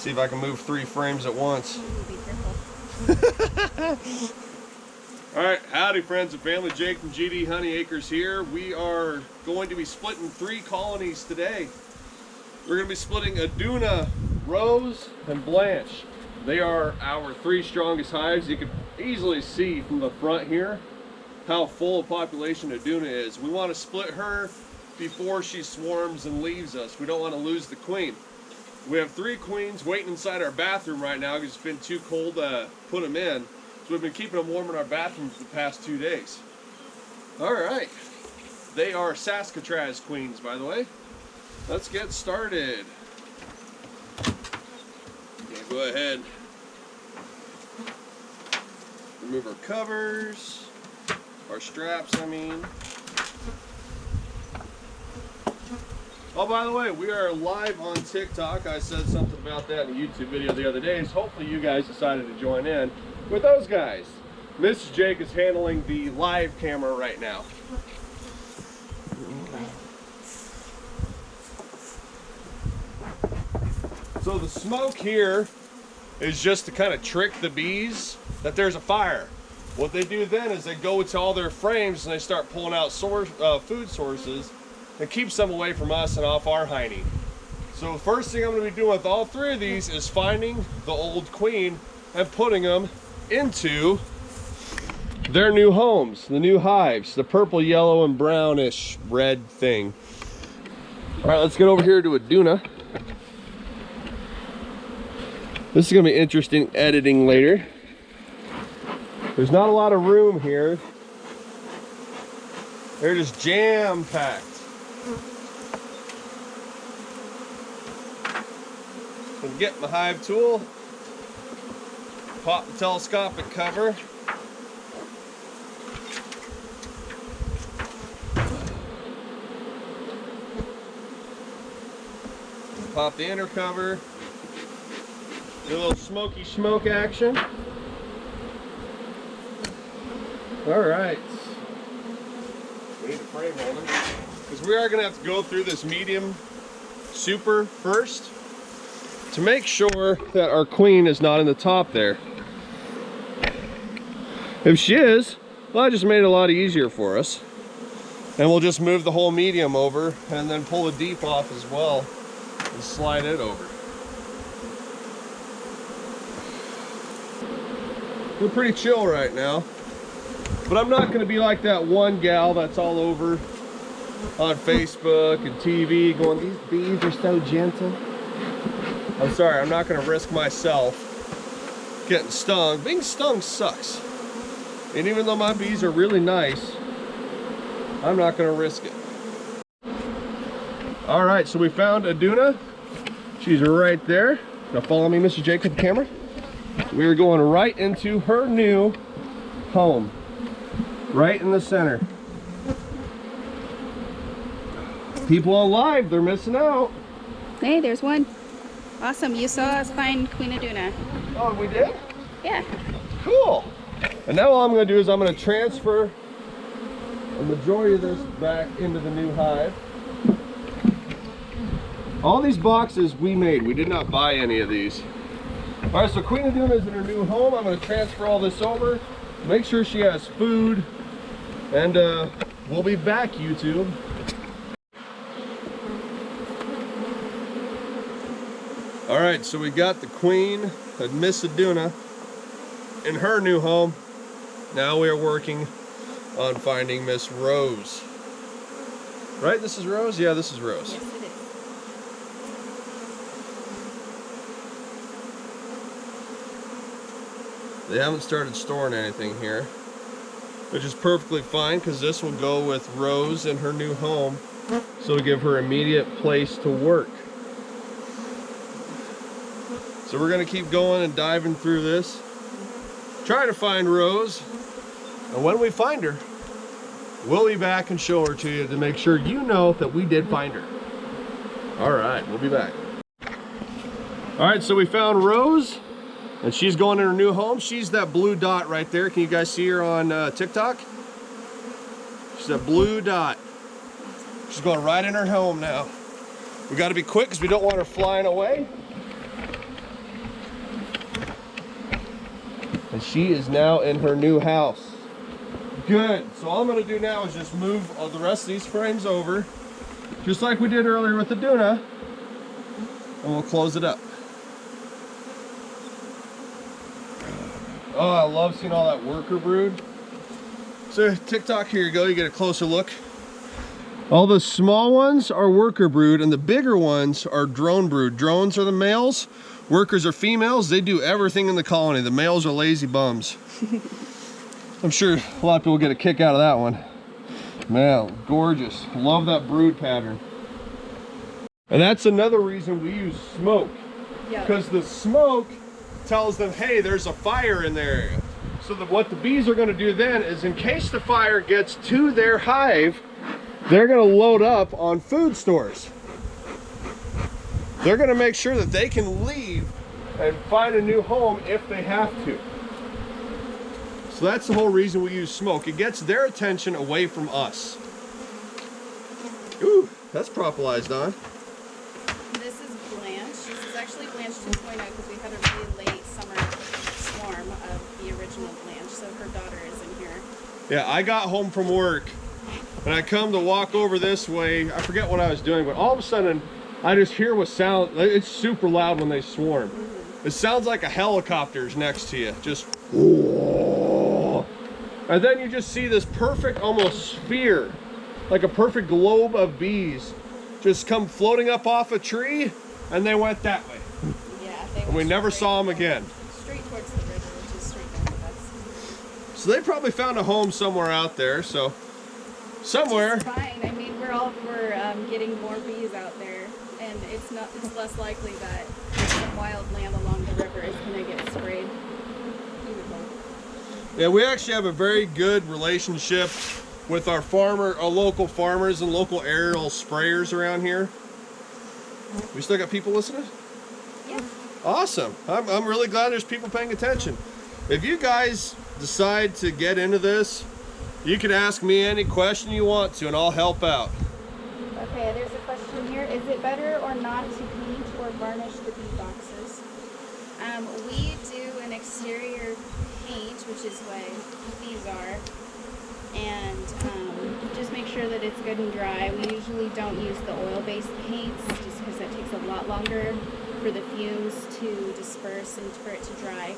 See if I can move 3 frames at once. Be careful. Alright, howdy friends and family, Jake from GD Honey Acres here. We are going to be splitting 3 colonies today. We're going to be splitting Aduna, Rose, and Blanche. They are our 3 strongest hives. You can easily see from the front here how full a population Aduna is. We want to split her before she swarms and leaves us. We don't want to lose the queen. We have 3 queens waiting inside our bathroom right now because it's been too cold to put them in. So we've been keeping them warm in our bathrooms the past 2 days. Alright. They are Saskatraz queens, by the way. Let's get started. Go ahead. Remove our covers. Our straps, I mean. Oh, by the way, we are live on TikTok. I said something about that in a YouTube video the other day. So hopefully you guys decided to join in with those guys. Mrs. Jake is handling the live camera right now. So the smoke here is just to kind of trick the bees that there's a fire. What they do then is they go to all their frames and they start pulling out food sources and keeps them away from us and off our hiney. So the first thing I'm going to be doing with all 3 of these is finding the old queen and putting them into their new homes, the new hives, the purple, yellow, and brownish red thing. All right, let's get over here to Aduna. This is going to be interesting editing later. There's not a lot of room here. They're just jam-packed. And get my hive tool. Pop the telescopic cover. Pop the inner cover. Do a little smoky smoke action. Alright. We need a frame holder. Because we are going to have to go through this medium super first to make sure that our queen is not in the top there. If she is, well, I just made it a lot easier for us. And we'll just move the whole medium over and then pull the deep off as well and slide it over. We're pretty chill right now. But I'm not going to be like that one gal that's all over on Facebook and TV going, these bees are so gentle. I'm sorry, I'm not going to risk myself getting stung. Being stung sucks. And even though my bees are really nice, I'm not going to risk it. Alright, so we found Aduna. She's right there. Now follow me, Mr. Jake, with the camera. We're going right into her new home. Right in the center. People on live, they're missing out. Hey, there's one. Awesome, you saw us find Queen Aduna. Oh, we did? Yeah. Cool. And now all I'm going to do is I'm going to transfer the majority of this back into the new hive. All these boxes we made. We did not buy any of these. Alright, so Queen Aduna is in her new home. I'm going to transfer all this over. Make sure she has food. And we'll be back, YouTube. Alright, so we got the queen of Miss Aduna in her new home. Now we are working on finding Miss Rose. Right? This is Rose? Yeah, this is Rose. Yes, it is. They haven't started storing anything here, which is perfectly fine because this will go with Rose in her new home, so to give her immediate place to work. So we're going to keep going and diving through this, trying to find Rose, and when we find her, we'll be back and show her to you to make sure you know that we did find her. Alright, we'll be back. Alright, so we found Rose. And she's going in her new home. She's that blue dot right there. Can you guys see her on TikTok? She's a blue dot. She's going right in her home now. We got to be quick because we don't want her flying away. And she is now in her new house. Good. So all I'm going to do now is just move the rest of these frames over, just like we did earlier with the Duna, and we'll close it up. Oh, I love seeing all that worker brood. So TikTok, here you go, you get a closer look. All the small ones are worker brood and the bigger ones are drone brood. Drones are the males, workers are females. They do everything in the colony. The males are lazy bums. I'm sure a lot of people get a kick out of that one. Man, gorgeous. Love that brood pattern. And that's another reason we use smoke. Because the smoke tells them, hey, there's a fire in their area. So what the bees are going to do then is, in case the fire gets to their hive, they're going to load up on food stores. They're going to make sure that they can leave and find a new home if they have to. So that's the whole reason we use smoke. It gets their attention away from us. Ooh, that's propolised on. This is Blanche. This is actually Blanche 2.0 because we had a really late summer swarm of the original Blanche. So her daughter is in here. Yeah, I got home from work and I come to walk over this way. I forget what I was doing, but all of a sudden I just hear what sound. It's super loud when they swarm. It sounds like a helicopter's next to you. Just whoa. And then you just see this perfect almost sphere, like a perfect globe of bees just come floating up off a tree, and they went that way. Yeah, they and we never saw them again. Straight towards the river, which is straight down with us. So they probably found a home somewhere out there. So somewhere. It's fine. I mean, we're getting more bees out there, and it's less likely that some wild land along the river is going to get sprayed. Yeah, we actually have a very good relationship with our local farmers and local aerial sprayers around here. We still got people listening? Yeah. Awesome. I'm really glad there's people paying attention. If you guys decide to get into this, you can ask me any question you want to and I'll help out. Okay, there's a question here. Is it better or not to paint or varnish the bee boxes? We do an exterior paint, which is what these are, and just make sure that it's good and dry. We usually don't use the oil-based paints just because that takes a lot longer for the fumes to disperse and for it to dry.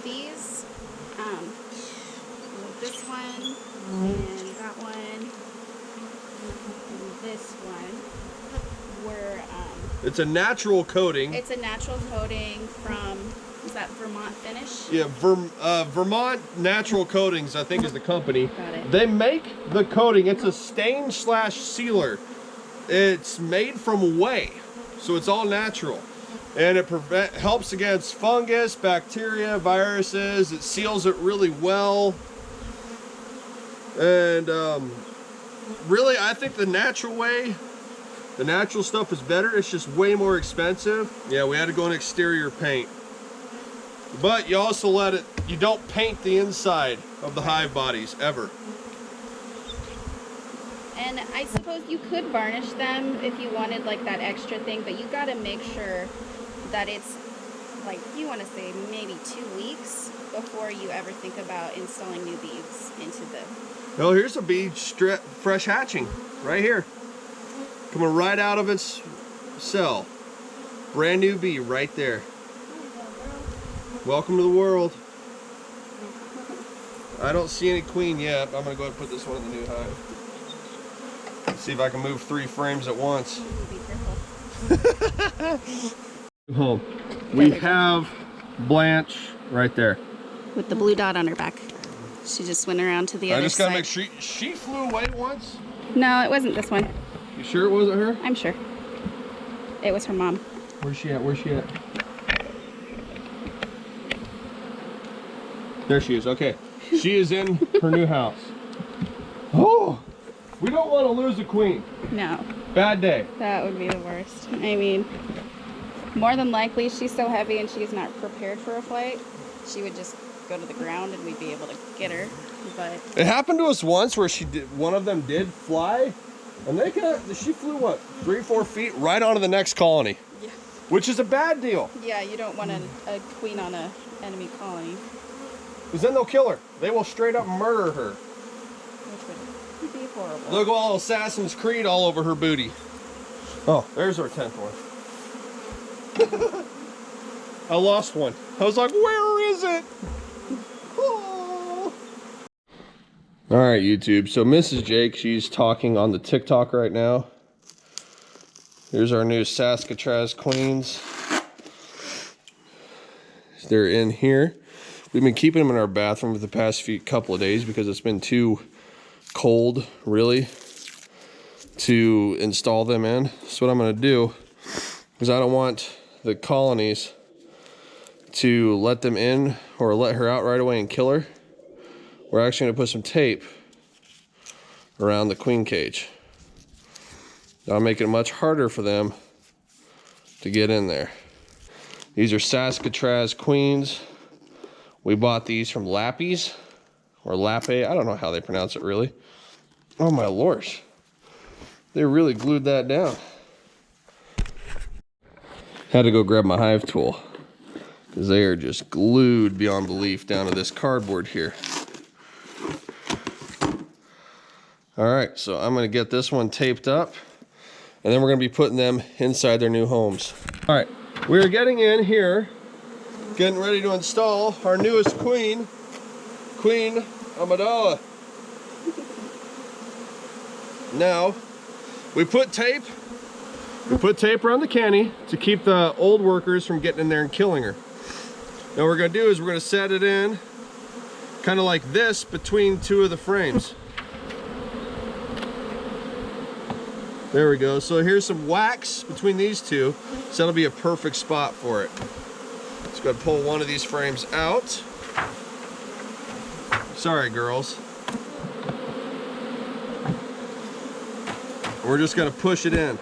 These, this one and that one and this one were it's a natural coating. It's a natural coating from, is that Vermont Finish? Yeah, Vermont Natural Coatings, I think, is the company. Got it. They make the coating. It's a stain / sealer. It's made from whey, so it's all natural. And it helps against fungus, bacteria, viruses. It seals it really well. And really, I think the natural way, the natural stuff is better. It's just way more expensive. Yeah, we had to go in exterior paint. But you also you don't paint the inside of the hive bodies, ever. And I suppose you could varnish them if you wanted like that extra thing, but you gotta make sure that it's like, you want to say maybe 2 weeks before you ever think about installing new bees into the... Oh, here's a bee fresh hatching right here. Coming right out of its cell. Brand new bee right there. Welcome to the world. I don't see any queen yet. I'm going to go ahead and put this one in the new hive. Let's see if I can move 3 frames at once. Be careful. Home. We have Blanche right there. With the blue dot on her back. She just went around to the other side. I just got to make sure. She flew away once? No, it wasn't this one. You sure it wasn't her? I'm sure. It was her mom. Where's she at? Where's she at? There she is. Okay. She is in her new house. Oh! We don't want to lose a queen. No. Bad day. That would be the worst. I mean, more than likely she's so heavy and she's not prepared for a flight. She would just go to the ground and we'd be able to get her. But it happened to us once where one of them did fly, and she flew what, 3-4 feet right onto the next colony. Yeah. Which is a bad deal. Yeah, you don't want a queen on an enemy colony. Because then they'll kill her. They will straight up murder her. Which would be horrible. They'll go all Assassin's Creed all over her booty. Oh, there's our 10th one. I lost one. I was like, where is it? Oh. All right, YouTube. So Mrs. Jake, she's talking on the TikTok right now. Here's our new Saskatraz queens. They're in here. We've been keeping them in our bathroom for the past couple of days because it's been too cold, really, to install them in. So what I'm going to do is I don't want the colonies to let them in or let her out right away and kill her. We're actually going to put some tape around the queen cage. That'll make it much harder for them to get in there. These are Saskatraz queens. We bought these from Lappy's or Lappe. I don't know how they pronounce it really. Oh my lord. They really glued that down. Had to go grab my Hive tool because they are just glued beyond belief down to this cardboard here. All right, so I'm gonna get this one taped up and then we're gonna be putting them inside their new homes. All right, we're getting in here, getting ready to install our newest queen, Queen Amidala. Now, we put tape around the canny to keep the old workers from getting in there and killing her. Now what we're gonna do is we're gonna set it in kind of like this between two of the frames. There we go. So here's some wax between these two. So that'll be a perfect spot for it. Just gotta pull one of these frames out. Sorry, girls. We're just gonna push it in.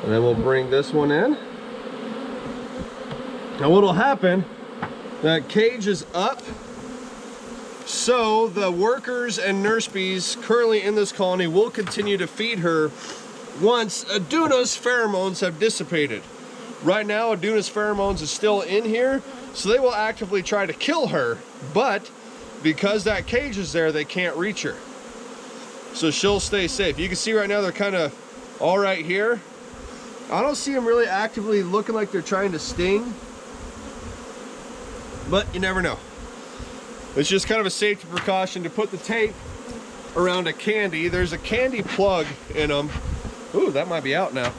And then we'll bring this one in. Now what'll happen, that cage is up, so the workers and nurse bees currently in this colony will continue to feed her once Aduna's pheromones have dissipated. Right now, Aduna's pheromones is still in here, so they will actively try to kill her, but because that cage is there, they can't reach her. So she'll stay safe. You can see right now they're kind of all right here. I don't see them really actively looking like they're trying to sting, but you never know. It's just kind of a safety precaution to put the tape around a candy. There's a candy plug in them. Ooh, that might be out now.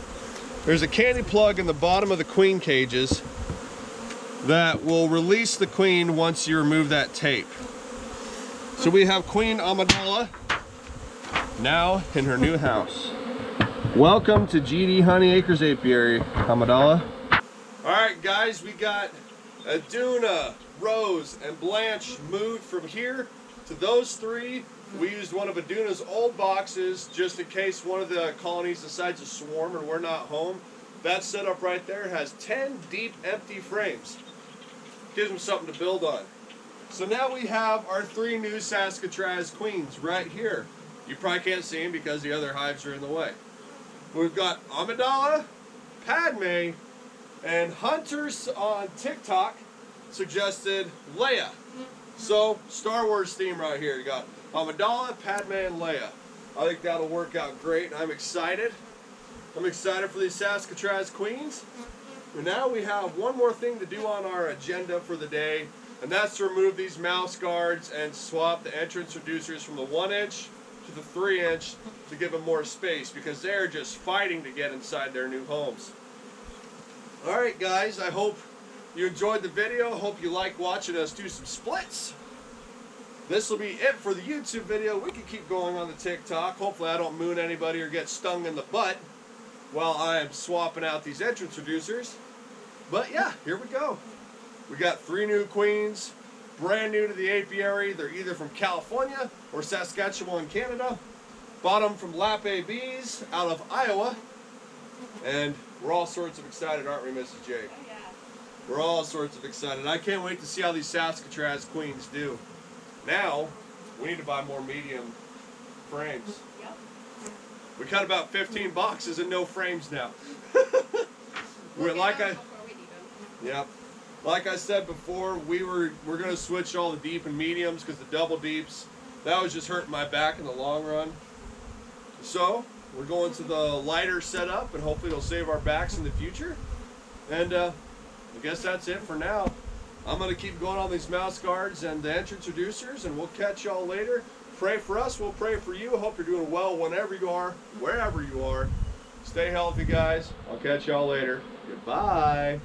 There's a candy plug in the bottom of the queen cages that will release the queen once you remove that tape. So we have Queen Amidala now in her new house. Welcome to GD Honey Acres Apiary, Amidala. All right, guys, we got Aduna, Rose, and Blanche moved from here to those three. We used one of Aduna's old boxes just in case one of the colonies decides to swarm and we're not home. That setup right there has 10 deep empty frames. Gives them something to build on. So now we have our three new Saskatraz queens right here. You probably can't see them because the other hives are in the way. We've got Amidala, Padme, and hunters on TikTok suggested Leia. So, Star Wars theme right here. You got Amidala, Padme, and Leia. I think that'll work out great. I'm excited. I'm excited for these Saskatraz queens. And now we have one more thing to do on our agenda for the day, and that's to remove these mouse guards and swap the entrance reducers from the 1-inch to the 3-inch to give them more space because they're just fighting to get inside their new homes. Alright guys, I hope you enjoyed the video. Hope you like watching us do some splits. This will be it for the YouTube video. We can keep going on the TikTok. Hopefully I don't moon anybody or get stung in the butt while I am swapping out these entrance reducers. But yeah, here we go. We got 3 new queens, brand new to the apiary. They're either from California or Saskatchewan, Canada. Bought them from Lappe Bees out of Iowa. And we're all sorts of excited, aren't we, Mrs. J? Oh, yeah. We're all sorts of excited. I can't wait to see how these Saskatraz queens do. Now, we need to buy more medium frames. Yep. We cut about 15 boxes and no frames now. We'll like get I, those before we need them. yep. Like I said before, we're gonna switch all the deep and mediums because the double deeps, that was just hurting my back in the long run. So we're going to the lighter setup, and hopefully it'll save our backs in the future. And I guess that's it for now. I'm gonna keep going on these mouse guards and the entrance reducers, and we'll catch y'all later. Pray for us, we'll pray for you. Hope you're doing well whenever you are, wherever you are. Stay healthy, guys. I'll catch y'all later. Goodbye.